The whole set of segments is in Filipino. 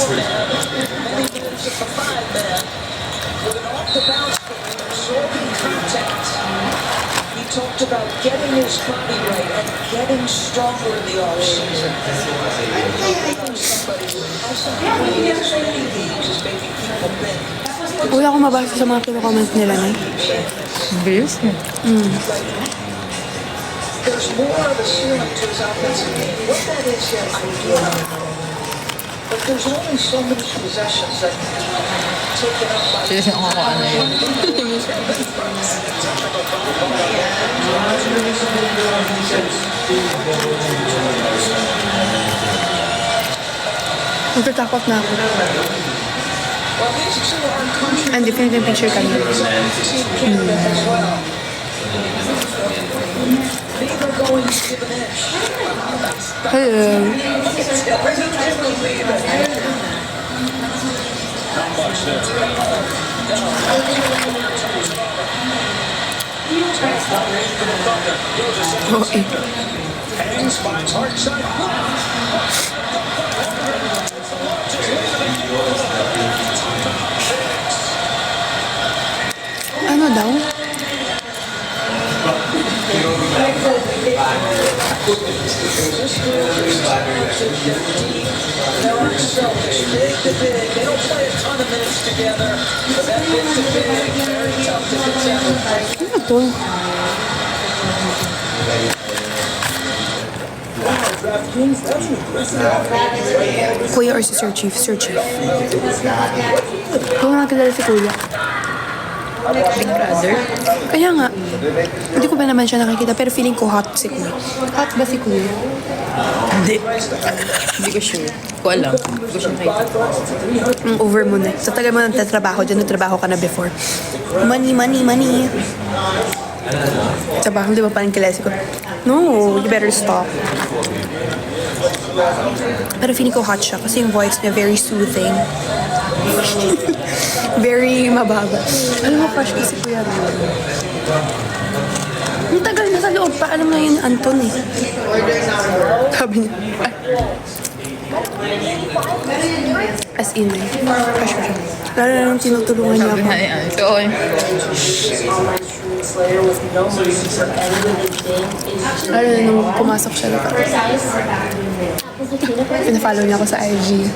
He talked about getting his body right and getting stronger in the off-season. Somebody who has something just making people think. Wala akong mabasa sa mga pinakomment nila na. Bilis mo. There's more of a ceiling to his offensive game. What that is yet, I do not know. But there's only so many possessions that can be taken up by... Bilis ako kung ano yun. Natatakot na ako. Well, these two are country And definitely picture kanina. as well. Neither going to give an inch. Hello. Okay. Hangs finds hard side. Ano daw? They're unselfish, big to big. They don't play a ton of minutes together, but that big to big, very tough to contend. Ano to? Kuya or si Sir Chief? Sir Chief. Kung nakakilala si Kuya. Big brother. Kaya nga, hindi ko pa naman siya nakikita pero feeling ko hot si Kuya. Hot ba si Kuya? Hindi. Hindi ko sure. Hindi ko alam. Hindi ko sure nakita. Over mo na. Sa tagal mo nang tatrabaho dyan, nagtrabaho ka na before. Money, money, money. Trabaho, di ba parang klasiko? No, you better stop. Pero feeling ko hot siya kasi yung voice niya very soothing. Very mababa. Alam mo, crush ko si Kuya Ron. Ang tagal na sa loob pa. Alam mo yun, Anton eh. Sabi niya. As in eh. Crush ko siya. Lalo na nung tinutulungan niya ako. Ito o. Lalo na nung pumasok siya na pinafollow niya ako sa IG.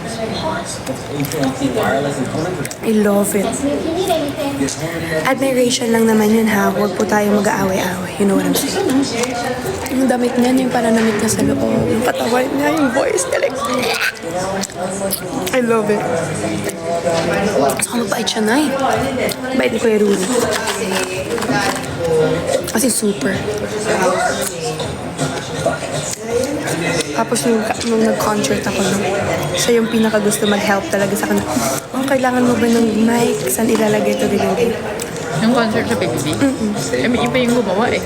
I love it. Admiration lang naman yun ha. Huwag po tayo mag-aaway-aaway. You know what I'm saying? Yung damit niya, yung pananamit niya sa loob, yung katawan niya, yung voice niya, like... I love it. Saka mabait siya na eh. Bait ni Kuya Rudy. Kasi super. Tapos nung nag-concert ako siya yung pinakagusto mag-help talaga sa kanya. Oh, kailangan mo ba ng mic? Saan ilalagay ito din? Yung concert sa PBB? May iba yung gumawa eh.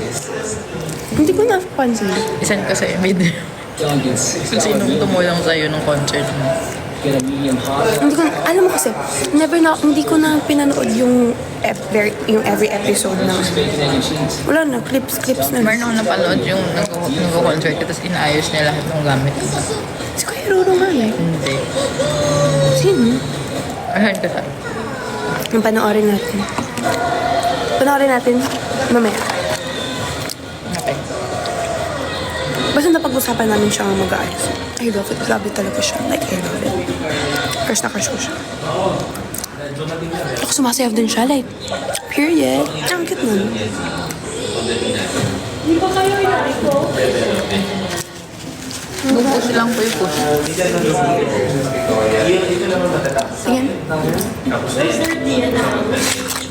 Hindi ko napansin. Isan ka sa imid. Kung sinong tumulong sa'yo nung concert mo. Hindi ko, alam mo kasi, hindi ko na pinanood yung every episode na. Wala na, clips na. Meron ako napanood yung nag-concert tapos inaayos niya lahat ng gamit. Si Kuya Roro nga eh. Hindi. Sino? Ayan ka sa... Yung panoorin natin. Panoorin natin mamaya. Okay. Basta napag-usapan namin siya ang mag-aayos. I love it. Love it talaga siya. Like, I love it. Crush na crush ko siya. Ako sumasayaw din siya. Like, period. Ang cute nun. Push lang po yung push. Ayan.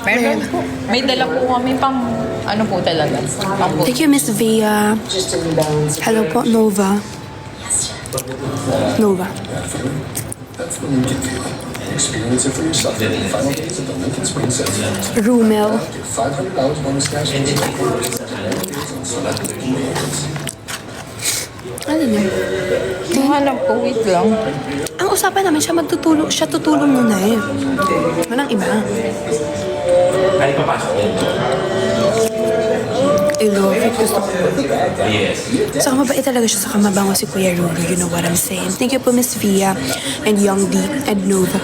Meron po. May dala po kami pang ano po talaga. Pang push. Thank you, Miss Via. Hello po, Nova. Nova. Experience it for yourself in the final days of the Lincoln Spring Sales. Rumel. $500 bonus cash and Ano niya? Nahanap ko, wait lang. Ang usapan namin siya siya tutulong muna eh. Walang iba. I love it. Gusto ko. Saka mabait talaga siya. Saka mabango si Kuya Ruru. You know what I'm saying. Thank you po, Miss Via and Young D and Nova.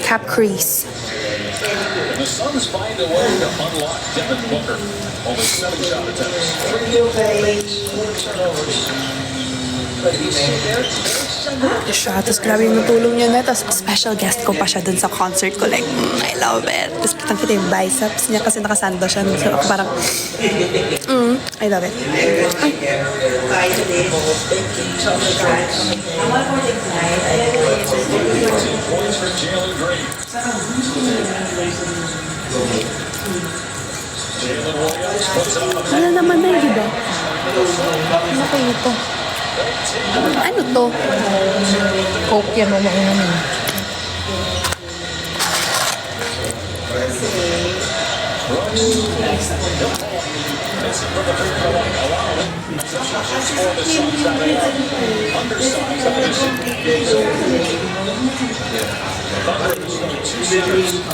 Cap crease. The Suns find a way to unlock Devin Booker. Only 7 shot attempts. 3 field goals, 4 turnovers. But you see there, Siya. Tapos grabe yung natulong niya na. Tapos special guest ko pa siya dun sa concert ko. Like, I love it. Tapos kitang kita yung biceps niya kasi nakasando siya. So ako parang, I love it. Ay. Points for Jalen Green. Jalen Williams puts up a Wala naman na, di ba? Ano kayo ito? Ano to? Coke yan, mo mainumin.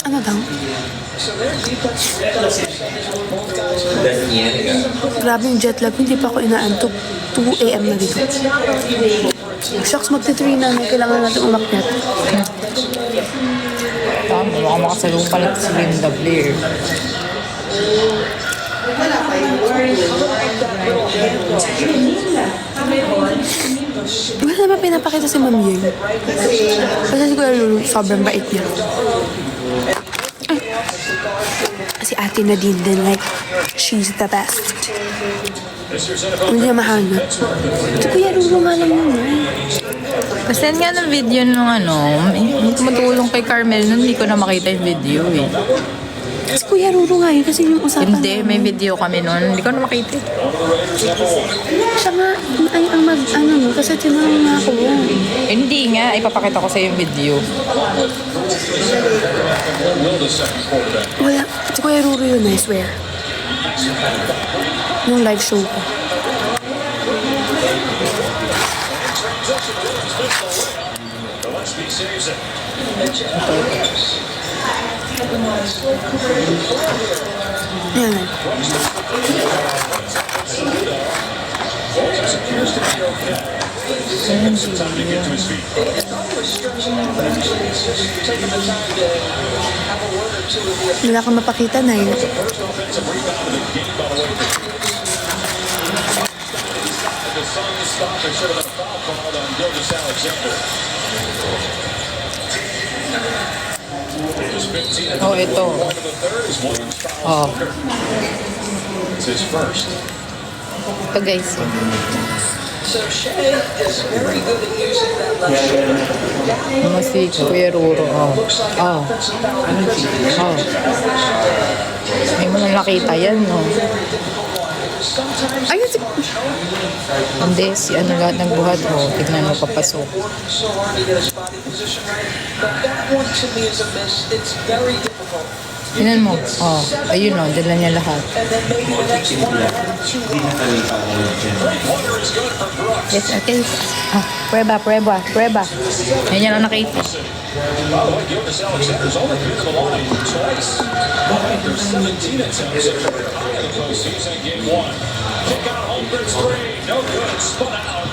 Ano daw? Grabe yung jet lag. Hindi pa ako inaantok. 2 a.m. na dito. Shucks, magti-3 na. Kailangan natin umakyat. Tama, baka makasalong pala si Linda Blair. Wala naman pinapakita si Ma'am Yeng. Kasi si Kuya Lulu, sobrang bait niya. Ay. Si Ate Nadine din, like, she's the best. Hindi niya mahanap. Si Kuya Lulu nga lang yun, Pasend nga ng video nung may tumutulong kay Carmel nun, hindi ko na makita yung video eh. Si Kuya Ruru nga yun kasi yung usapan Hindi, may video kami nun, hindi ko na makita eh. Siya nga, ay ang no, kasi tinanong nga ako. Hindi nga, ipapakita ko sa yung video. Wala, si Kuya Ruru yun, I swear. Yung live show ko. Yan. Wala kang mapakita na yun. Oh, ito. Oh, It's his first. ito guys. so Shea is very good at using that left shoulder. Mga si Kuya Ruro. Oh. Oh. Oh. May mga nakita yan, no? Ayun si... Hindi, si ano lahat nagbuhat mo. Tignan mo, papasok. So hard to get his body position right. But that one to me is a miss. It's very difficult. Tignan mo. Oh, ayun o, dala niya lahat. And then maybe the next one, 2 Yes, okay. Ah, prueba. Yan yan ang nakita. By the way, Gildas Alexander's only been to the line twice. But there's 17 attempts at career high in the postseason in game 1. Kick out home for three. No good. Spun out.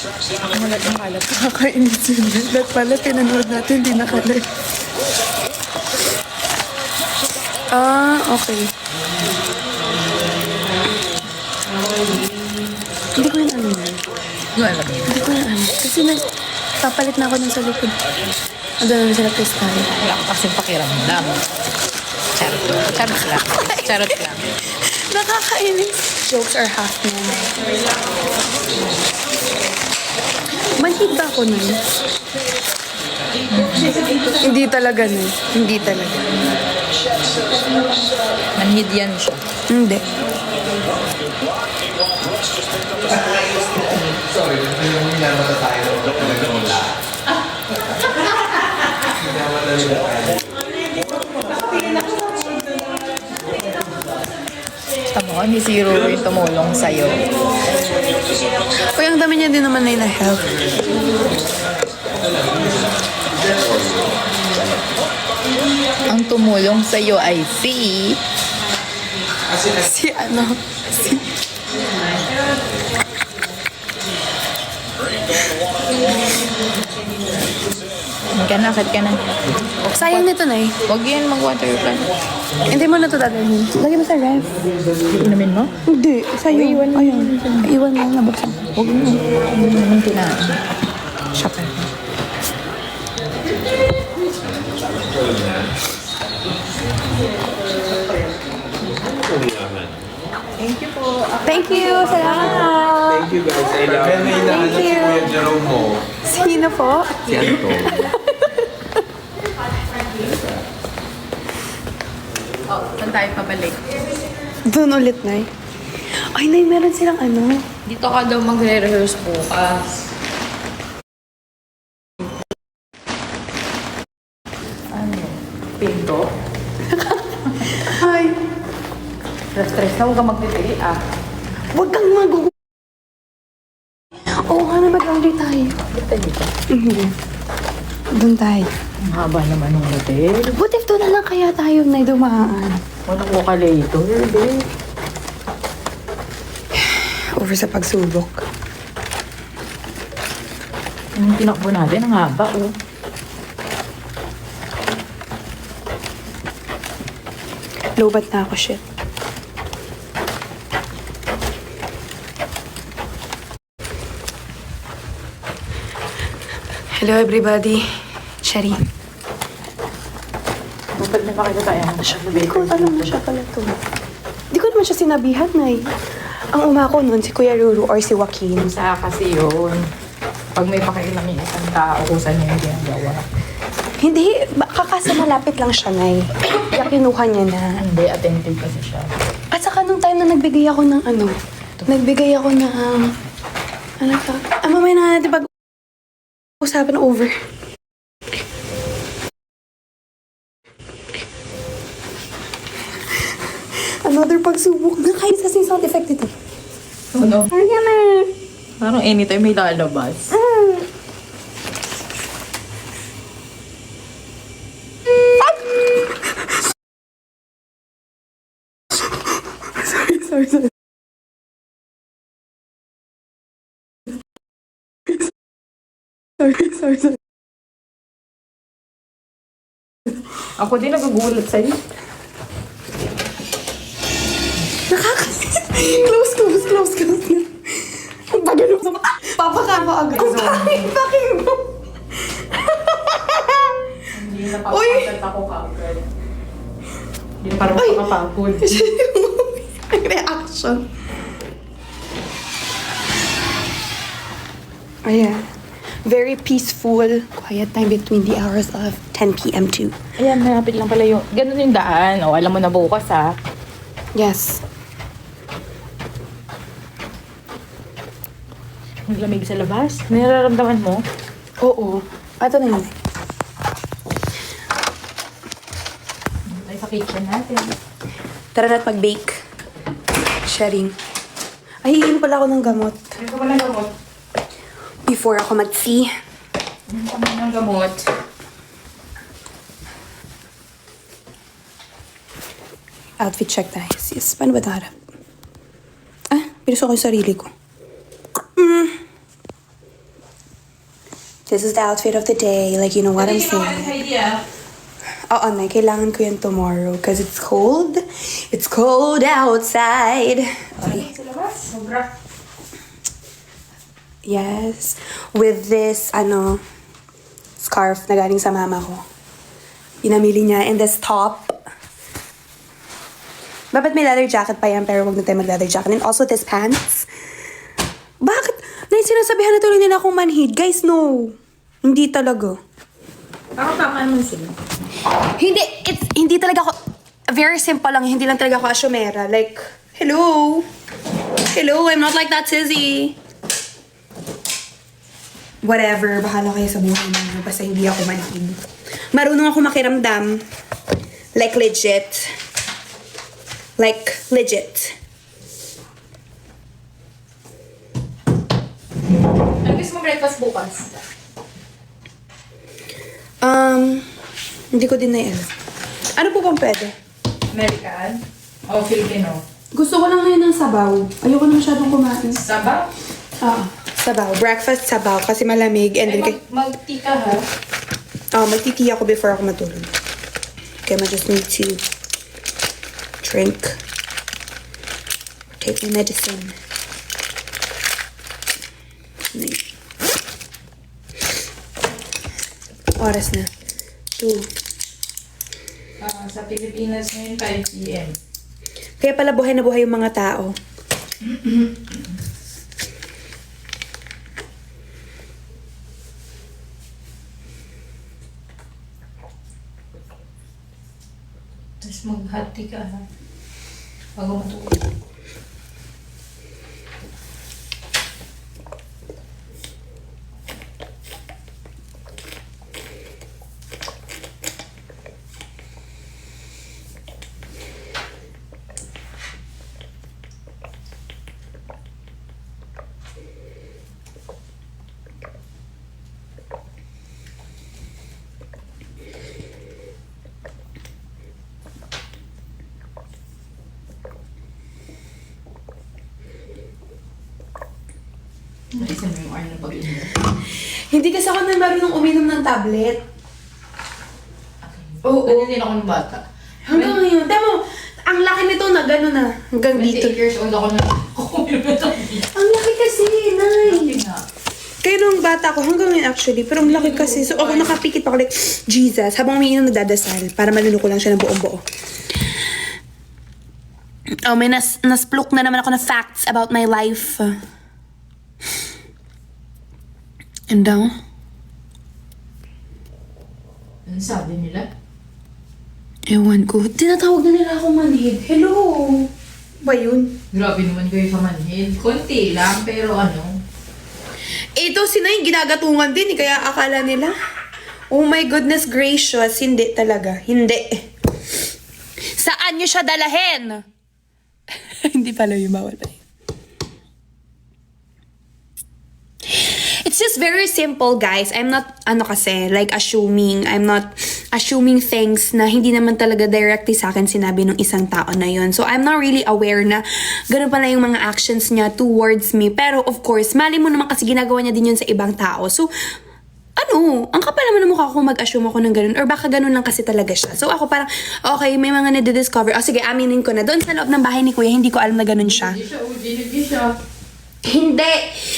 Tracks down the Malat ang kalat. Nakakainis yun. Lahat pala pinanood natin, hindi nakalive. Ah, okay. Hindi ko yun ano yun. Ano alam mo? Hindi ko yun ano. Kasi papalit na ako dun sa likod. Ando naman sila kristal. Wala ko kasing pakiramdam. Charot lang. Charot lang. Nakakainis. Jokes are half men. Manhid ba ako nun? Hindi talaga nun. Hindi talaga. Manhid yan siya. Hindi. Tama ko, hindi si Ruro yung tumulong sa'yo. Uy, ang dami niya din naman na ina-help. Ang tumulong sa'yo ay si... Si ano? Ka na, ka na. Sayang nito na eh. Huwag yan mag-water plant. Hindi mo na ito dadalhin. Lagay mo sa ref. Inumin mo? Hindi. Sa'yo. Iwan mo. Iwan mo. Nabuksan. Huwag mo. Huwag mo na. Shop. Thank you. Salamat. Thank you guys. I love you. May hinahanap si Kuya Jerome mo. Sino po? Si Anton. Saan tayo pabalik? Doon ulit, Nay. Ay, Nay, meron silang ano. Dito ka daw magre-rehearse bukas. Ano? Pinto? Ay, Stress na huwag ka magpipili ah. huwag kang Oo nga na, mag-order tayo. Dito dito. Hindi. Doon tayo. Ang haba naman ng hotel. What if doon na lang kaya tayo, Nay, dumaan? Walang wakalator, eh. Over sa pagsubok. Yung tinakbo natin, ang haba, oh. Lobat na ako, shit. Hello, everybody. Sherry. Kapag napakita tayo, ano siya? Hindi ko alam na siya pala to. Hindi ko naman siya sinabihan, Nay. Ang umako nun, si Kuya Ruru or si Joaquin. Sa kasi yun. Pag may pakialam yung isang tao, kung saan niya yung ginagawa. Hindi, kakasa malapit lang siya, Nay. Kaya kinuha niya na. Hindi, attentive kasi siya. At saka nung time na nagbigay ako ng ano, nagbigay ako ng, ano to? Mamaya na natin pag-usapan over. Another pagsubok na kayo sa sound effect ito. Ano? Ayan na. Parang anytime may lalabas. Sorry. Sorry. Ako din nagugulat sa'yo. Close. Ang bagalo sa mata. Papakama agad. Bakit mo? Hindi napapagkat ako kagad. Hindi parang makapagod. Ang reaction. Ayan. Very peaceful, quiet time between the hours of 10 p.m. to... Ayan, malapit lang pala yung... Ganun yung daan. O, alam mo na bukas, ha? Yes. Ang lamig sa labas. Nararamdaman mo? Oo. Ito na yun. Tayo sa kitchen natin. Tara na't mag-bake. Sharing. Ay, iinom pala ako ng gamot. Ano ka ba ng gamot? Before ako mag-see. Ano ka ba ng gamot? Outfit check tayo, sis. Paano ba ito harap? Pinuso ko yung sarili ko. This is the outfit of the day. Like, you know what I'm saying. idea. Oo, Nay. Kailangan ko yan tomorrow. Because it's cold. It's cold outside. Okay. Sa labas? Sobra. Yes. With this, scarf na galing sa mama ko. Pinamili niya. And this top. Dapat may leather jacket pa yan, pero wag na tayo mag-leather jacket. And also this pants. Bakit? Nay, sinasabihan na tuloy nila akong manhid. Guys, no. Hindi talaga. Parang tama naman sila. Hindi talaga ako, very simple lang. Hindi lang talaga ako asyomera. Like, hello, I'm not like that, Tizzy. Whatever, bahala kayo sa buhay niyo. Basta hindi ako manhid. Marunong ako makiramdam. Like, legit. Ano gusto mo breakfast bukas? Hindi ko din na alam. Ano po bang pwede? American? O Filipino? Gusto ko lang ngayon ng sabaw. Ayoko na masyadong kumain. Sabaw? Oo. Sabaw. Breakfast sabaw kasi malamig. And then, Mag-tea ka ha? magtiti ako before ako matulog. Okay, I just need to drink. Take my medicine. Oras na. 2. Sa Pilipinas ngayon, 5 p.m. Kaya pala buhay na buhay yung mga tao. Tapos mag-hot tea ka ha? Bago matulog. Narisan mo yung oil na pag-inom. Hindi kasi ako na marunong uminom ng tablet. Oo. Ano din ako ng bata? Hanggang ngayon. Tama, ang laki nito na gano'n na. Hanggang dito. 28 years old ako na uminom ng tablet. Ang laki kasi, Nay. Hindi nga. Kaya nung bata ko, hanggang ngayon actually, pero ang laki kasi. So ako nakapikit pa ako like, Jesus, habang umiinom nagdadasal, para manunuko lang siya ng buong buo. Oh, may nasplok na naman ako na facts about my life. And daw? Ano sabi nila? Ewan ko. Tinatawag na nila akong manhid. Hello! Ba yun? Grabe naman kayo sa manhid. Konti lang, pero ano? Ito, sinay, ginagatungan din. Kaya akala nila, oh my goodness gracious, hindi talaga. Hindi. Saan nyo siya dalahin? Hindi pala yung bawal pa. It's just very simple, guys. I'm not, assuming. I'm not assuming things na hindi naman talaga directly sa akin sinabi ng isang tao na yun. So, I'm not really aware na ganun pala yung mga actions niya towards me. Pero, of course, mali mo naman kasi ginagawa niya din yun sa ibang tao. So, ang kapal naman ng mukha ko mag-assume ako ng ganun. Or baka ganun lang kasi talaga siya. So, ako parang, okay, may mga nade-discover. Sige, aminin ko na. Doon sa loob ng bahay ni Kuya, hindi ko alam na ganun siya. Hindi siya. Hindi.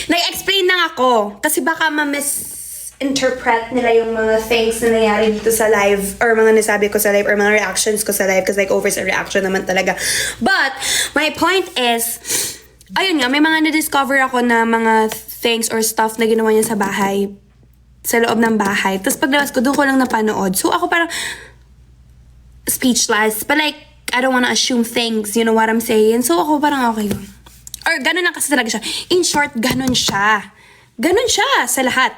Nag-explain na ako. Kasi baka ma-misinterpret nila yung mga things na nangyari dito sa live or mga nasabi ko sa live or mga reactions ko sa live kasi like over sa reaction naman talaga. But, my point is, ayun nga, may mga na-discover ako na mga things or stuff na ginawa niya sa bahay, sa loob ng bahay. Tapos paglabas ko, doon ko lang napanood. So, ako parang speechless. But like, I don't wanna assume things, you know what I'm saying? So, ako parang okay yun. Or ganun lang kasi talaga siya. In short, ganun siya. Ganun siya sa lahat.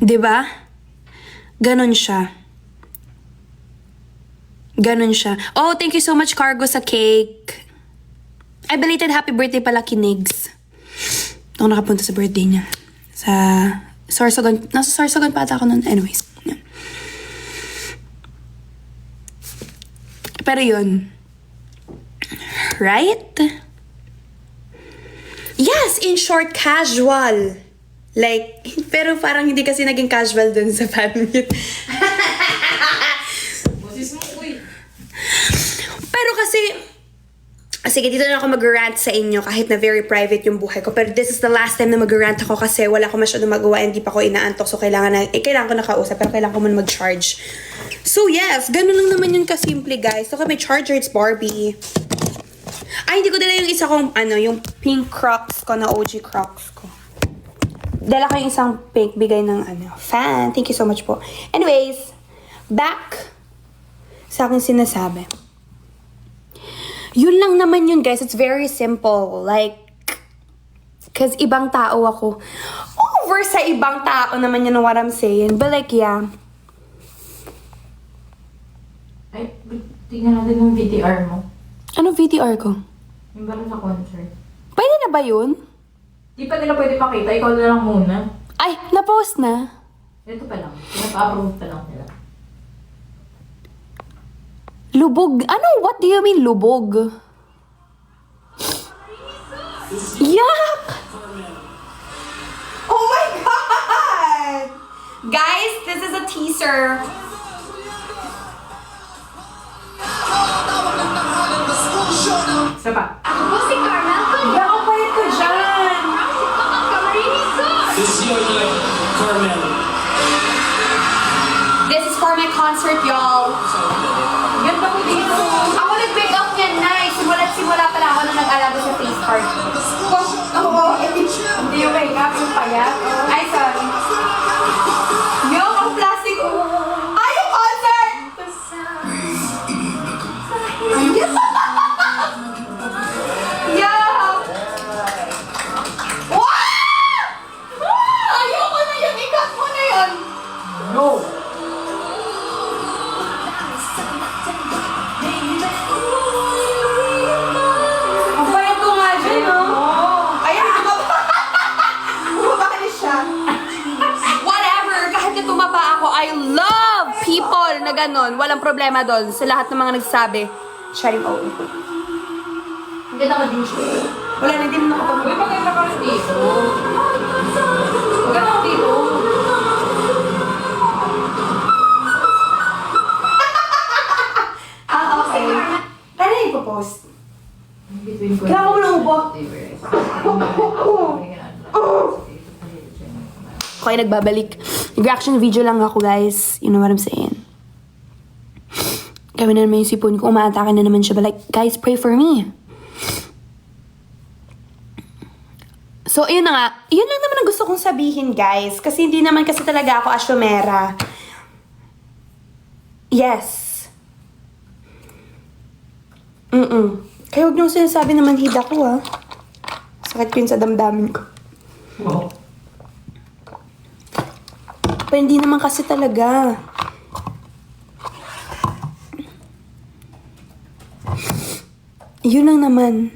Diba? Ganun siya. Ganun siya. Oh, thank you so much, Cargo, sa cake. Ay, belated happy birthday pala, Kinigs. Ako nakapunta sa birthday niya. Sa Sorsogon. Nasa Sorsogon pa ata ako nun. Anyways. Yan. Pero yun. Right? Yes, in short, casual. Like, pero parang hindi kasi naging casual dun sa fan meet. Boses mo, uy. Pero kasi, sige, dito na ako mag-rant sa inyo kahit na very private yung buhay ko. Pero this is the last time na mag-rant ako kasi wala ko masyadong magawa, hindi pa ako inaantok. So, kailangan ko nakausap, pero kailangan ko muna mag-charge. So, yes, ganun lang naman yun kasimple, guys. So, may charger, it's Barbie. Ay, hindi ko dala yung isa kong, yung pink Crocs ko na OG Crocs ko. Dala ko yung isang pink, bigay ng, fan. Thank you so much po. Anyways, back sa aking sinasabi. Yun lang naman yun, guys. It's very simple. Like, cause ibang tao ako. Over sa ibang tao naman yun what I'm saying. But like, yeah. Ay, tingnan natin yung VTR mo. Ano VTR ko? Yung ba sa concert? Pwede na ba yun? Di pa nila pwede makita, ikaw na lang muna. Ay, na-post na. Ito pa lang. Pinapa-approve pa lang nila. Lubog. Ano? What do you mean lubog? Yuck! Oh my God! Guys, this is a teaser. Isa pa. Ako po si Carmel Cunha. Hindi ako payat ko dyan. Si Papa Camarines Sus. This is your night, Carmel. This is for my concert, y'all. Ganda ko dito. Ako nag-pick up niyan, nice. Simula pala ako na nag-alaga sa face card. Oo, hindi yung makeup, yung payat. Ay, sorry. Yung, ang plastic. Ay, yung concert! Yeah! Wow! Ayoko na yung ikat mo na yun. No! Ang payat ko nga dyan, no? Ayan, bumaba na siya. Whatever, kahit na tumaba ako, I love people na ganon. Walang problema doon sa lahat ng mga nagsabi. Sharing out. Ganda ko din siya. Wala na din ako. Uy, maganda ka rin dito. Maganda ka dito. Ah, okay. Kaya na ipopost. Between ko. Kailangan mo lang upo. Okay, nagbabalik. Nag-reaction video lang ako, guys. You know what I'm saying? Kami na naman yung sipon ko. Umaatake na naman siya. But like, guys, pray for me. So, ayun na nga. Yun lang naman ang gusto kong sabihin, guys. Kasi hindi naman kasi talaga ako asyomera. Yes. Kaya huwag niyong sinasabi na manhid ako, ah. Sakit ko yun sa damdamin ko. Wow. Pero hindi naman kasi talaga. Yun lang naman.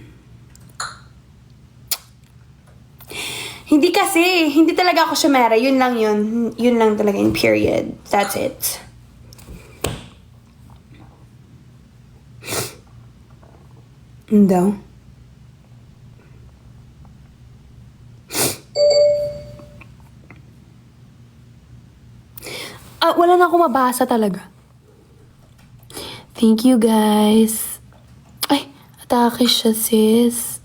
Hindi kasi, hindi talaga ako syomera. Yun lang yun. Yun lang talaga in period. That's it. Daw. Wala na ako mabasa talaga. Thank you, guys. Ay, atake siya, sis.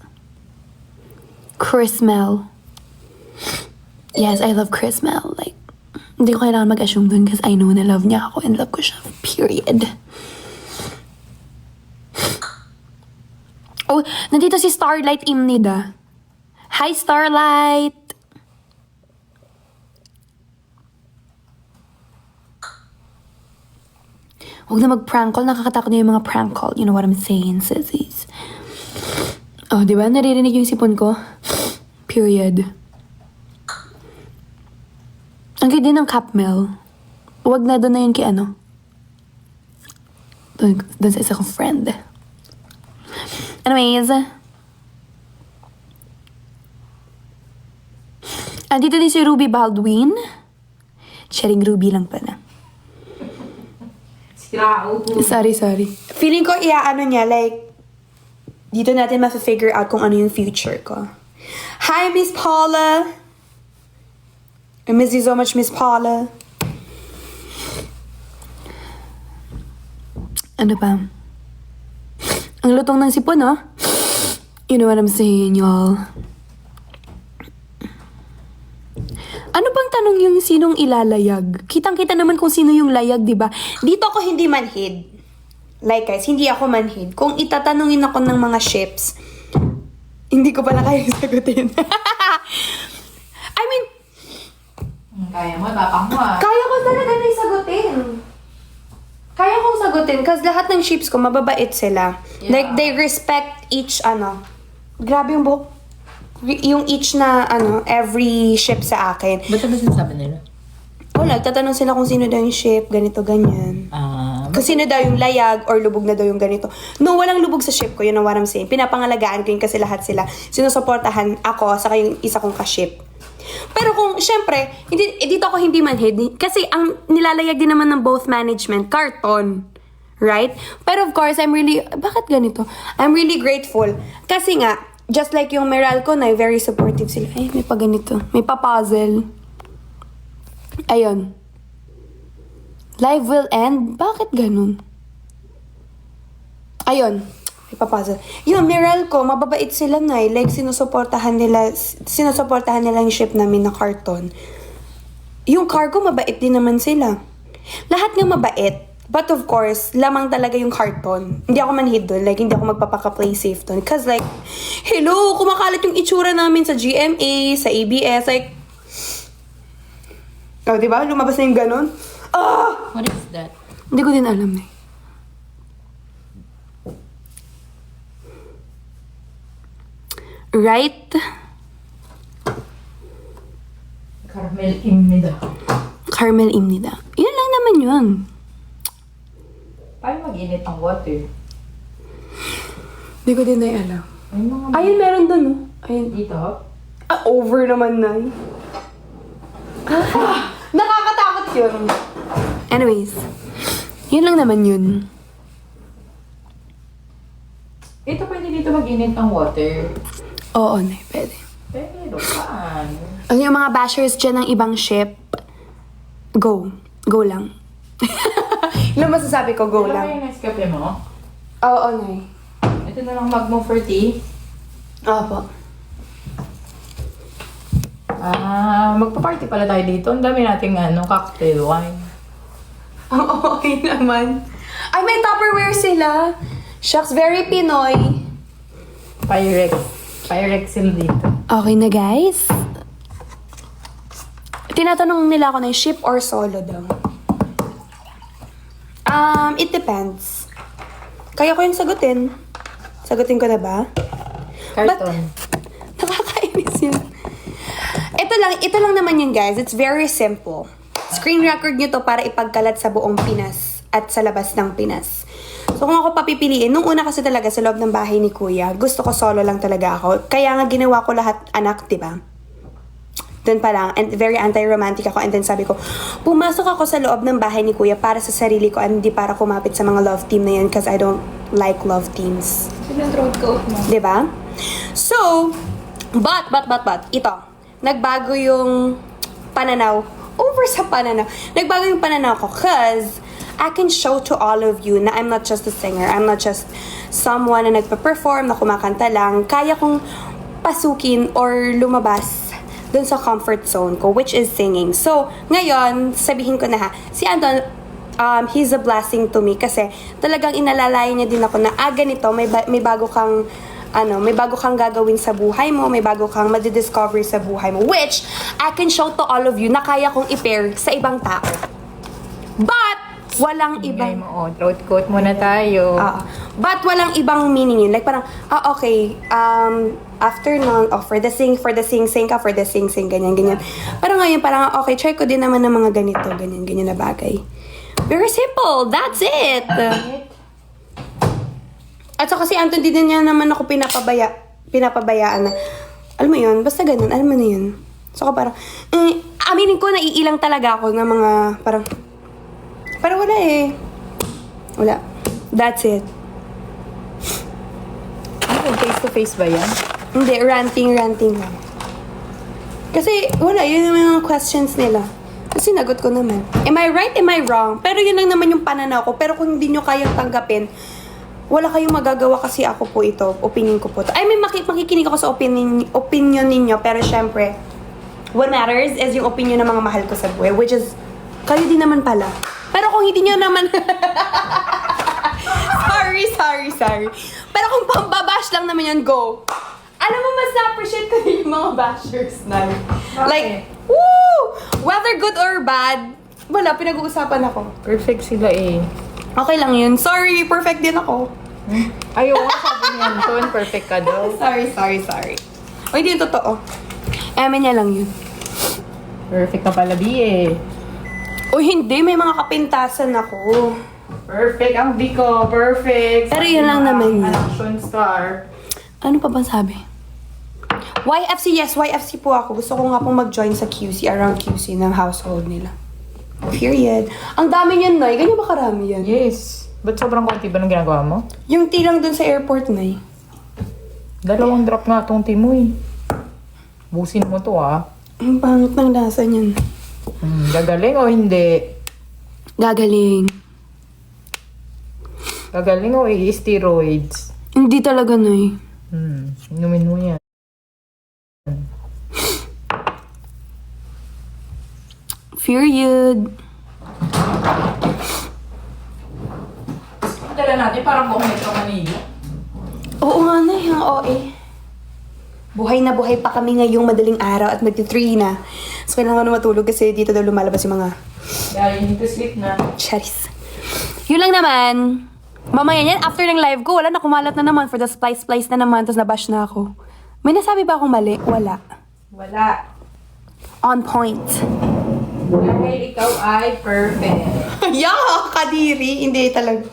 Chrismel. Yes, I love Chrismel. Like, hindi ko kailangan mag-assume dun kasi I know na love niya ako and love ko siya. Period. Oh, nandito si Starlight Imnida. Hi, Starlight! Huwag na mag-prank call. Nakakatakot na yung mga prank call. You know what I'm saying, sissies? Oh, di ba? Naririnig yung sipon ko? Period. Ang ganda din ng Capmel. Huwag na doon na yun kay ano. Doon sa isa kong friend. Anyways. Andito din si Ruby Baldwin. Sharing Ruby lang pala. Sorry. Feeling ko iaano niya, like, dito natin ma-figure out kung ano yung future ko. Hi, Miss Paula! I miss you so much, Miss Paula. Ano ba? Ang lutong ng sipon, no? You know what I'm saying, y'all. Ano bang tanong yung sinong ilalayag? Kitang-kita naman kung sino yung layag, di ba? Dito ako hindi manhid. Like guys, hindi ako manhid. Kung itatanungin ako ng mga ships, hindi ko pala kaya sagutin. I mean, Kaya mo, tapang mo ah. kaya ko talaga na sagutin. Kaya kong sagutin kasi lahat ng ships ko mababait sila. Yeah. Like, they respect each, grabe yung buhok. Yung each na, every ship sa akin. Ba't ano sinasabi nila? Wala, tatanong sila kung sino daw yung ship, ganito, ganyan. Kung sino daw yung layag or lubog na daw yung ganito. No, walang lubog sa ship ko, yun ang what I'm saying. Pinapangalagaan ko yun kasi lahat sila sinusuportahan ako sa yung isa kong ka-ship. Pero kung, syempre, dito ako hindi manhid. Kasi ang nilalayag din naman ng both management, carton. Right? Pero of course, bakit ganito? I'm really grateful. Kasi nga, just like yung Meralco na, very supportive sila. Ay, may pa ganito. May pa puzzle. Ayun. Live will end? Bakit ganun? Ayun. May pa puzzle. Yung Meralco, mababait sila na eh. Like, sinusuportahan nila yung ship namin na carton. Yung cargo, mabait din naman sila. Lahat nga mabait. But of course, lamang talaga yung carton. Hindi ako manhid doon. Like, hindi ako magpapaka-play safe doon. Cause like, hello, kumakalat yung itsura namin sa GMA, sa ABS. Like, oh, diba? Lumabas na yung ganun. Ah! What is that? Hindi ko din alam eh. Right? Caramel imnida. Caramel imnida. Yun lang naman yun. Paano mag-init ang water? Hindi ko din na alam. Ay, mga Ayun, meron doon, oh. Ayun. dito. Over naman na. Nakakatakot yun. Anyways, yun lang naman yun. Ito pwede dito mag-init ang water. Oo, Nay, pwede. Pero saan? Ang yung mga bashers dyan ng ibang ship, go. Go lang. Yung masasabi ko, go Wala lang. yung Nescafe mo? Oo, Nay. Ito na lang mag mo for tea. Opo. Magpa-party pala tayo dito. Ang dami nating cocktail wine. Ang okay naman. Ay, may Tupperware sila. Shucks, very Pinoy. Pyrex. Pyrex sila dito. Okay na, guys. Tinatanong nila ako na ship or solo daw. It depends. Kaya ko yung sagutin. Sagutin ko na ba? Carton. Nakakainis yun. Ito lang naman yun, guys. It's very simple. Screen record nyo to para ipagkalat sa buong Pinas at sa labas ng Pinas. So kung ako papipiliin, nung una kasi talaga sa loob ng bahay ni Kuya, gusto ko solo lang talaga ako. Kaya nga ginawa ko lahat anak, diba? Doon pa lang, and very anti-romantic ako. And then sabi ko, pumasok ako sa loob ng bahay ni Kuya para sa sarili ko and hindi para kumapit sa mga love team na yan because I don't like love teams. Sinang throat coat mo? Diba? So, but, ito. Nagbago yung pananaw. Over sa pananaw. Nagbago yung pananaw ko cause I can show to all of you na I'm not just a singer. I'm not just someone na nagpa-perform, na kumakanta lang. Kaya kong pasukin or lumabas dun sa comfort zone ko, which is singing. So, ngayon, sabihin ko na ha, si Anton, he's a blessing to me kasi talagang inalalayan niya din ako na ganito, may bago kang may bago kang gagawin sa buhay mo, may bago kang madidiscover sa buhay mo, which I can show to all of you na kaya kong i-pair sa ibang tao. But, walang Ibang ibang... mo, throat coat muna tayo. But walang ibang meaning yun. Like parang, okay, after nun, for the sing ka, for the sing, ganyan. Parang ngayon, parang, okay, try ko din naman ng mga ganito, ganyan na bagay. Very simple, that's it! At saka si Anton, din niya naman ako pinapabayaan na, alam mo yun, basta ganun, alam mo na yun. So parang, aminin ko, naiilang talaga ako ng mga, parang wala eh. Wala. That's it. Face to face ba yan? Hindi, ranting lang. Kasi, wala, yun yung mga questions nila. Kasi sinagot ko naman. Am I right? Am I wrong? Pero yun lang naman yung pananaw ko. Pero kung hindi nyo kayang tanggapin, wala kayong magagawa kasi ako po ito. Opinion ko po ito. I mean, makikinig ako sa opinion ninyo. Pero syempre, what matters is yung opinion ng mga mahal ko sa buhay. Which is, kayo din naman pala. Pero kung hindi nyo naman... sorry. Pero kung pambabash lang naman yan, go. Alam mo, mas na-appreciate ko yung mga bashers na. Like, woo! Whether good or bad, wala, pinag-uusapan ako. Perfect sila eh. Okay lang yun. Sorry, perfect din ako. Ayaw nga sabi niya, Anton, perfect ka daw. Sorry. O, hindi yung totoo. Niya lang yun. Perfect ka pala, B eh. O, hindi. May mga kapintasan ako. Perfect ang B ko, perfect. Pero yun lang naman yun. Action star. Ano pa ba sabi? YFC, yes, YFC po ako. Gusto ko nga pong mag-join sa QC, around QC ng household nila. Period. Ang dami niyan, Nay. Ganyan ba karami yan? Yes. Ba't sobrang konti ba ng ginagawa mo? Yung tea lang dun sa airport, Nay. 2 drop nga tong tea mo eh. Busin mo to ah. Ang pangit ng lasa niyan. Gagaling o hindi? Gagaling. Gagaling o i-steroids? Hindi talaga, Nay. Inumin mo yan. Period. Dala natin parang buong Metro Manila. Oo nga, Nay. Ang OA. Buhay na buhay pa kami ngayong madaling araw at magti-3 na. So, kailangan ko na matulog kasi dito daw lumalabas yung mga Dahil you need to sleep na. cherries. Yun lang naman. Mamaya yan, after ng live ko, wala na, kumalat na naman for the splice na naman, tapos nabash na ako. May nasabi ba akong mali? Wala. Wala. On point. Dahil ikaw ay perfect. Yeah, kadiri. Hindi talaga.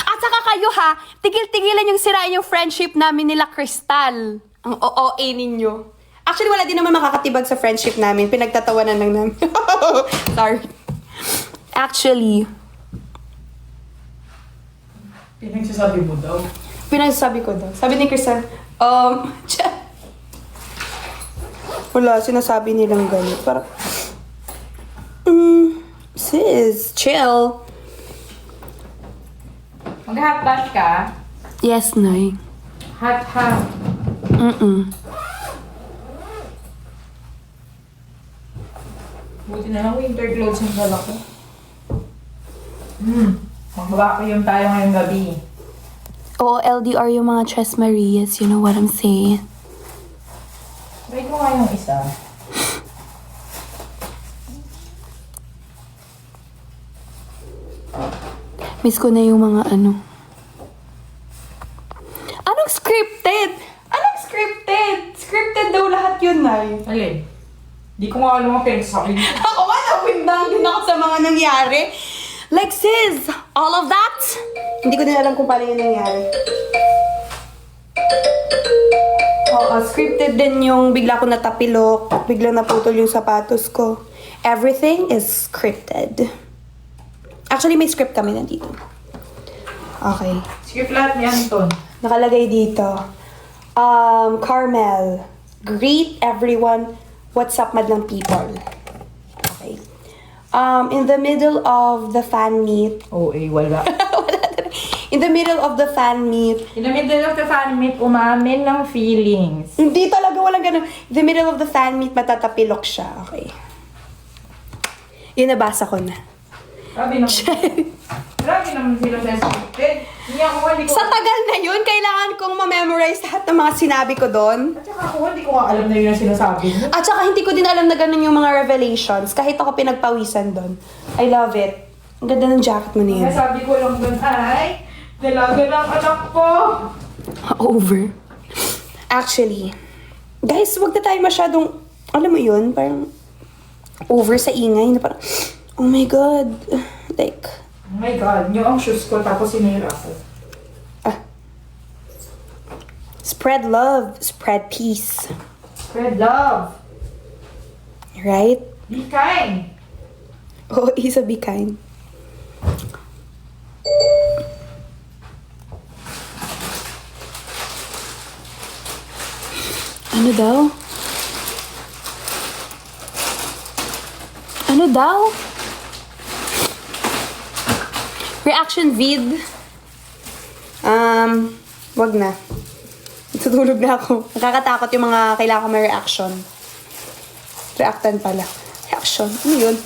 At saka kayo ha, tigil-tigilan yung sirain yung friendship namin nila Crystal. Ang OOA ninyo. Actually, wala din naman makakatibag sa friendship namin. Pinagtatawanan lang namin. Sorry. Actually, Pinagsasabi mo daw. pinagsasabi ko daw. Sabi ni Crystal, wala, sinasabi nilang ganit. Parang, sis, chill. Mag-hot bath ka? Yes, Nay. Hot. Buti na lang winter clothes yung dala ko. Mag-vacuum tayo ngayong gabi. Oo, LDR yung mga Tres Marias. You know what I'm saying? Try ko nga yung isa. Miss ko na yung mga ano. Anong scripted? Anong scripted? Scripted daw lahat yun, Nay. Alin? Di ko nga alam ang pinagsasabi. Ako ba, nawindang din ako sa mga nangyari. Like, sis, all of that? Hindi ko din alam kung paano yung nangyari. Oo, scripted din yung bigla ko natapilok, biglang naputol yung sapatos ko. Everything is scripted. Actually, may script kami nandito. Okay. Skip lahat ni Anton. Nakalagay dito. Carmel. Greet everyone. What's up, madlang people? Okay. In the middle of the fan meet. Wala. In the middle of the fan meet. In the middle of the fan meet, umamin ng feelings. Hindi talaga walang ganun. In the middle of the fan meet, matatapilok siya. Okay. Yun, nabasa ko na. Grabe naman sila sa scripted. Hindi ko Sa tagal na yun, kailangan kong ma-memorize lahat ng mga sinabi ko doon. At saka ako, hindi ko nga alam na yun ang sinasabi mo. At saka hindi ko din alam na ganun yung mga revelations. Kahit ako pinagpawisan doon. I love it. Ang ganda ng jacket mo na yan. Sabi ko lang doon, ay, dalaga ng anak ko. Over. Actually, guys, wag na tayo masyadong, alam mo yun, parang over sa ingay na parang, oh my God. Like, Oh my God, yung ang shoes ko tapos sinira ko. spread love, spread peace. Spread love. Right? Be kind. Oh, Isa, be kind. Ano daw? Ano daw? Reaction vid. Wag na. Tutulog na ako. Nakakatakot yung mga kailangan ko may reaction. Reactan pala. Reaction. Ano yun?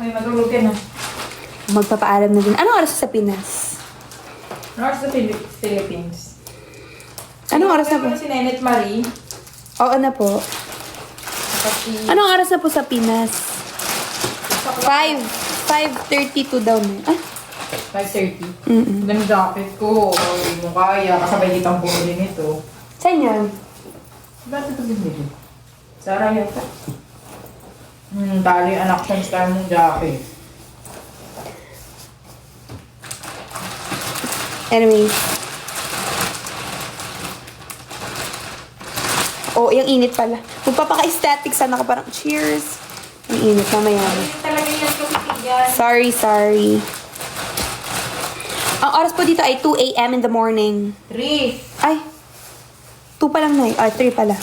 May matulog ka na. Magpapaalam na din. Anong oras sa Pinas? Nurse sa Philippines. Anong oras na po? Si Nenet Marie. Oo na po. Kasi, Anong oras na po sa Pinas? 5:32 daw na. 5:30. Ang jacket ko. Hindi mo kaya. Kasabay kitang bumili nito. Saan yan? Bakit ito binili? Sarah yata. Talo yung anak siya sa mong jacket. Anyways. Oh, yung init pala. Magpapaka-aesthetic sana ako parang cheers. Ang init mamaya. Talaga yan kumitigan. Sorry. Ang oras po dito ay 2 a.m. in the morning. 3. Ay, 2 pa lang na 3 pala.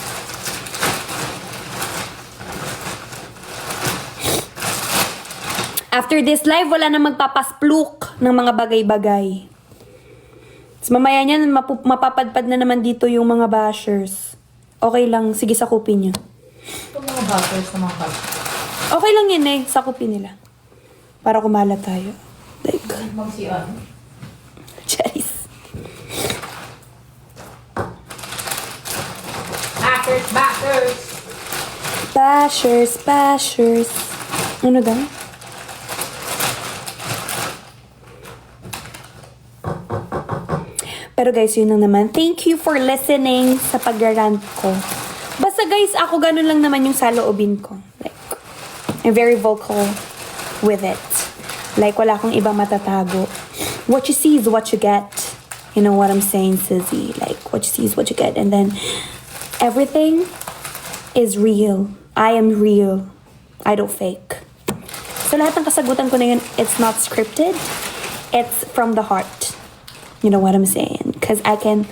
After this live, wala na magpapaspluk ng mga bagay-bagay. Tapos mamaya niyan, mapapadpad na naman dito yung mga bashers. Okay lang, sige sakupin nyo. Ito mga butters na mga butters. Okay lang yun eh, sakupin nila. Para kumala tayo. Like, Magsiyan. Charis. Backers. Bashers. Ano daw? Pero guys, yun lang naman. Thank you for listening sa pag-rant ko. Basta guys, ako ganun lang naman yung saloobin ko. Like, I'm very vocal with it. Like, wala akong ibang matatago. What you see is what you get. You know what I'm saying, Sizzy? Like, what you see is what you get. And then, everything is real. I am real. I don't fake. So, lahat ng kasagutan ko na yun, it's not scripted. It's from the heart. You know what I'm saying? Because I can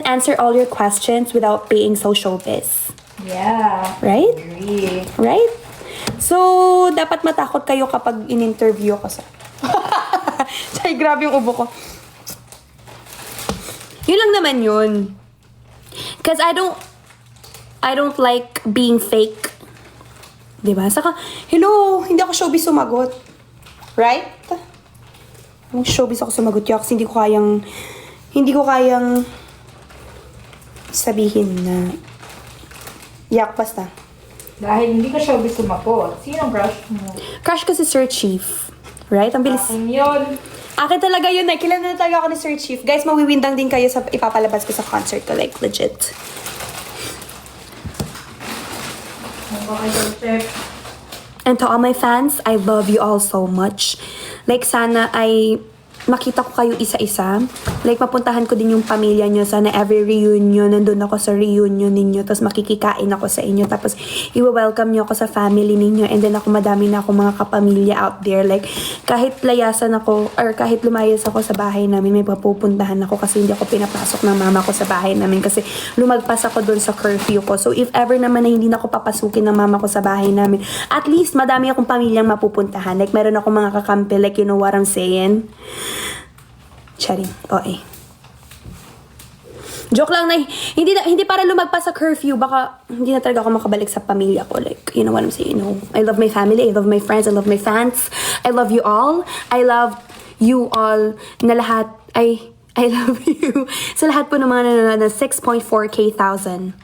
answer all your questions without being so showbiz. Yeah. Right? Agree. Right? So, dapat matakot kayo kapag in-interview ko sa... Chay, grabe yung ubo ko. Yun lang naman yun. Because I don't like being fake. Diba? Saka, hello, hindi ako showbiz sumagot. Right? Ang showbiz ako sumagot yun kasi hindi ko kayang sabihin na yak basta. Dahil hindi ka showbiz sumagot. Sinong crush mo? Crush ko si Sir Chief. Right? Ang bilis. Akin yun. Akin talaga yun. Kilala na talaga ako ni Sir Chief. Guys, mawiwindang din kayo sa ipapalabas ko sa concert ko. Like, legit. And to all my fans, I love you all so much. Like, sana ay makita ko kayo isa-isa. Like, mapuntahan ko din yung pamilya nyo. Sana every reunion, nandun ako sa reunion ninyo. Tapos makikikain ako sa inyo. Tapos, i-welcome nyo ako sa family ninyo. And then ako, madami na ako mga kapamilya out there. Like, kahit layasan ako, or kahit lumayas ako sa bahay namin, may papupuntahan ako kasi hindi ako pinapasok ng mama ko sa bahay namin. Kasi lumagpas ako dun sa curfew ko. So, if ever naman na hindi na ako papasukin ng mama ko sa bahay namin, at least, madami akong pamilyang mapupuntahan. Like, meron akong mga kakampi. Like, you know what I'm saying? Charing. Okay. Joke lang na, hindi para lumagpas sa curfew, baka hindi na talaga ako makabalik sa pamilya ko. Like, you know what I'm saying? No. I love my family, I love my friends, I love my fans. I love you all. I love you all na lahat. I love you. Sa lahat po ng mga nanonood na 6.4K thousand.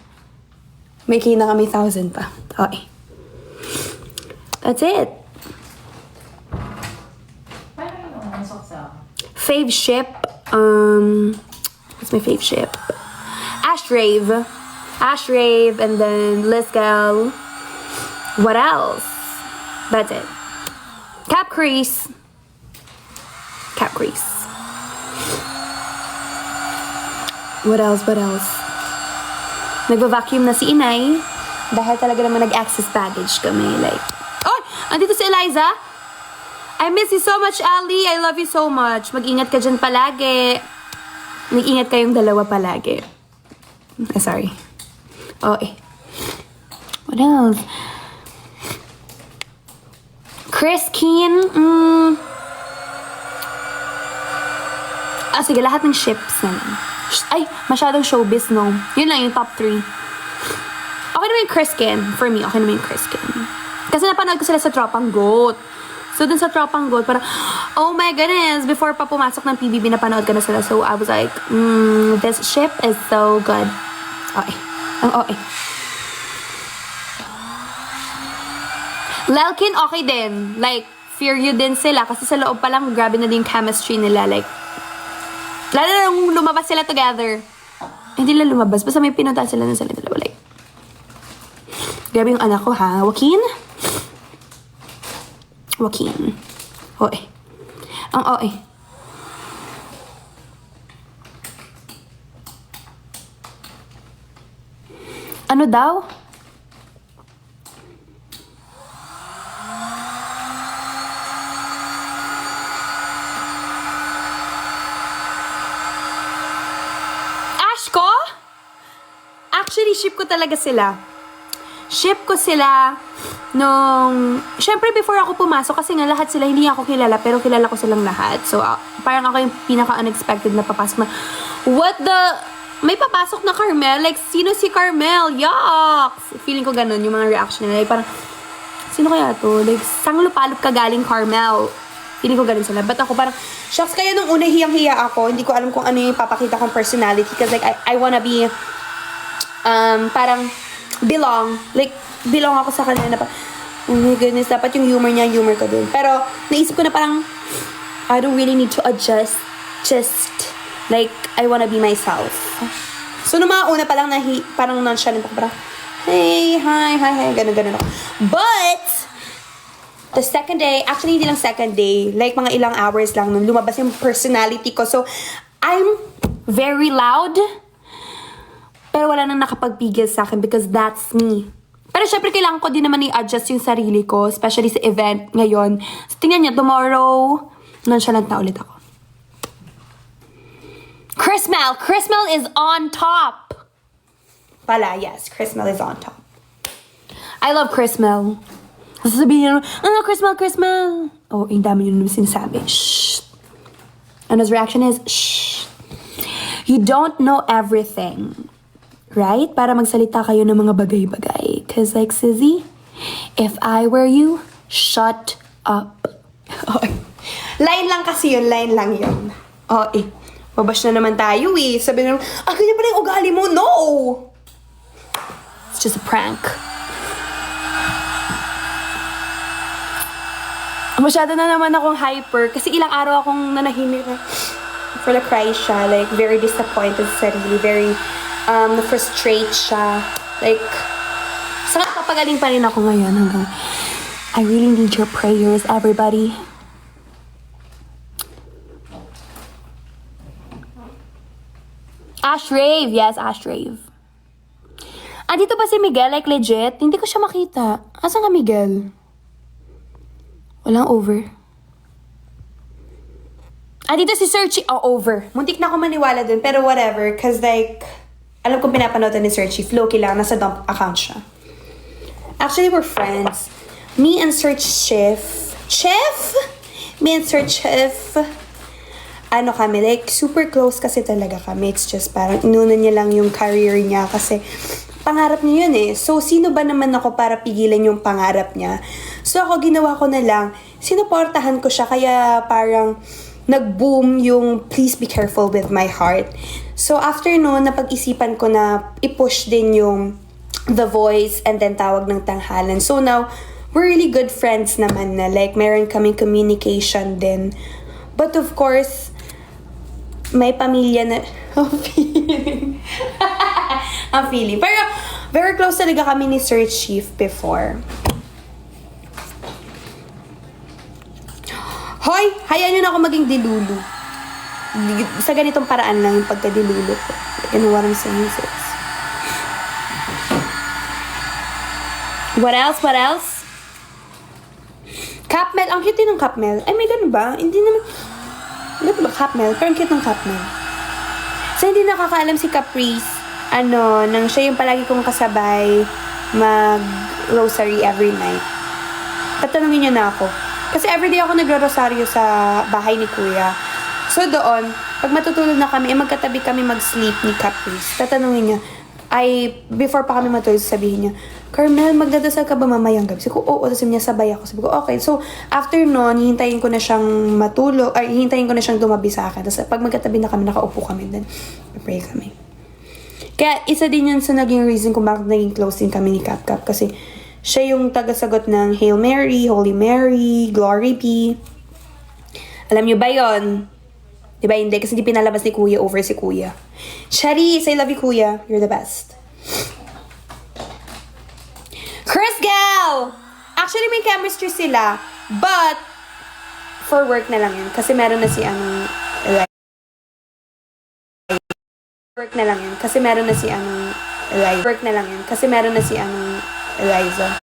May kina kami 1,000 pa. Okay. That's it. Paano yung saksa? Fave ship. What's my fave ship? Ashrave, and then Lisgal. What else? That's it. Cap crease. What else? Nagva-vacuum na si Inay. Dahil talaga naman nag-access baggage kami. Like, oh! Andito si Eliza. I miss you so much, Ali. I love you so much. Mag-ingat ka dyan palagi. Mag-ingat kayong dalawa palagi. Sorry. Okay. What else? Chris Keen. Sige, lahat ng ships na lang. Ay, masyadong showbiz, no? Yun lang yung top 3. Okay naman yung Chris Keen. For me, okay naman yung Chris Keen. Kasi napanood ko sila sa Tropang Goat. So, dun sa Tropang Goat, parang, oh my goodness, before pa pumasok ng PBB, napanood ka na sila. So, I was like, this ship is so good. Okay. Okay. Lelkin, okay din. Like, fear you din sila. Kasi sa loob pa lang, grabe na din chemistry nila. Like, lalo na nung lumabas sila together. Hindi nila lumabas. Basta may pinuntahan sila na sila dalawa. Like, grabe yung anak ko, ha? Joaquin? OA. Ang OA. Ano daw? Ash ko? Actually, ship ko talaga sila. Ship ko sila nung... Siyempre, before ako pumasok, kasi nga lahat sila, hindi ako kilala, pero kilala ko silang lahat. So, parang ako yung pinaka-unexpected na papasok na, what the... May papasok na Carmel? Like, sino si Carmel? Yucks! Feeling ko ganun, yung mga reaction nila. Like, parang, sino kaya to? Like, sang lupalop ka galing Carmel? Feeling ko ganun sila. But ako parang, shucks, kaya nung una hiyang-hiya ako, hindi ko alam kung ano yung papakita kong personality. Because like, I wanna be, parang, belong. Like, belong ako sa kanila na parang, oh my goodness, dapat yung humor niya, humor ko dun. Pero, naisip ko na parang, I don't really need to adjust. Just, like, I wanna be myself. So, nung mga una pa lang, parang nonchalant ako, parang, hey, hi, ganun ako. But, the second day, actually, hindi lang second day, like, mga ilang hours lang nun, lumabas yung personality ko. So, I'm very loud, pero wala nang nakapagpigil sa akin because that's me. Pero syempre, kailangan ko din naman i-adjust yung sarili ko, especially sa event ngayon. So, tingnan niyo, tomorrow, nonchalant na ulit ako. Chrismel is on top. Pala, yes, Chrismel is on top. I love Chrismel. Sasabihin niyo, Chrismel. Oh, yung dami yun naman sinasabi. Shh. And his reaction is, shh. You don't know everything. Right? Para magsalita kayo ng mga bagay-bagay. Cause like, Sizzy, if I were you, shut up. Line lang kasi yun, line lang yun. Oh, babash na naman tayo Sabi naman, ganyan pala yung ugali mo. No! It's just a prank. Masyado na naman akong hyper kasi ilang araw akong nanahimik na for the cry siya. Like, very disappointed sa sarili. Very, na-frustrate siya. Like, saka papagaling pa rin ako ngayon hanggang I really need your prayers, everybody. Ash Rave. Yes, Ash Rave. Andito ba si Miguel? Like, legit? Hindi ko siya makita. Asan ka, Miguel? Walang over. Andito si Searchy. Oh, over. Muntik na ako maniwala dun. Pero whatever. Cause like, alam kong pinapanood ni Searchy. Floki lang. Nasa dump account siya. Actually, we're friends. Me and Search Chef. Me and Search Chef. Ano kami, like, super close kasi talaga kami. It's just parang inuna niya lang yung career niya kasi pangarap niya yun So, sino ba naman ako para pigilan yung pangarap niya? So, ako ginawa ko na lang, sinuportahan ko siya, kaya parang nag-boom yung Please Be Careful With My Heart. So, after noon, napag-isipan ko na i-push din yung The Voice and then Tawag ng Tanghalan. So, now, we're really good friends naman na. Like, meron kaming communication din. But of course, may pamilya na... Ang feeling. Pero, very close talaga kami ni Sir Chief before. Hoy! Hayaan nyo na ako maging dilulu. Sa ganitong paraan lang yung pagka-dilulu ko. You know what I'm saying, sis? What else? Capmel. Ang cute din ng Capmel. Ay, may ganun ba? Hindi naman... Ano ba? Capmel. Pero ang cute ng Capmel. So, hindi nakakaalam si Caprice, nang siya yung palagi kong kasabay mag-rosary every night. Tatanungin niyo na ako. Kasi everyday ako nagro-rosaryo sa bahay ni Kuya. So, doon, pag matutulog na kami, magkatabi kami mag-sleep ni Caprice. Tatanungin niya, before pa kami matulog, sabihin niya, Carmel, magdadasal ka ba mamayang gabi? Sabi ko, oo. Tapos sabi niya, sabay ako. Sabi ko, okay. So, after nun, hihintayin ko na siyang matulog, hihintayin ko na siyang dumabi sa akin. Tapos pag magkatabi na kami, nakaupo kami, then pray kami. Kaya, isa din yun sa naging reason kung bakit naging close din kami ni Cap. Kasi, siya yung tagasagot ng Hail Mary, Holy Mary, Glory be. Alam niyo ba yun? Diba hindi? Kasi hindi pinalabas ni Kuya over si Kuya. Charis, I love you, Kuya. You're the best. Chris Gal! Actually, may chemistry sila. But, for work na lang yun. Kasi meron na si work na lang yun. Kasi meron na si Eliza. Work na lang yun. Kasi meron na si Eliza.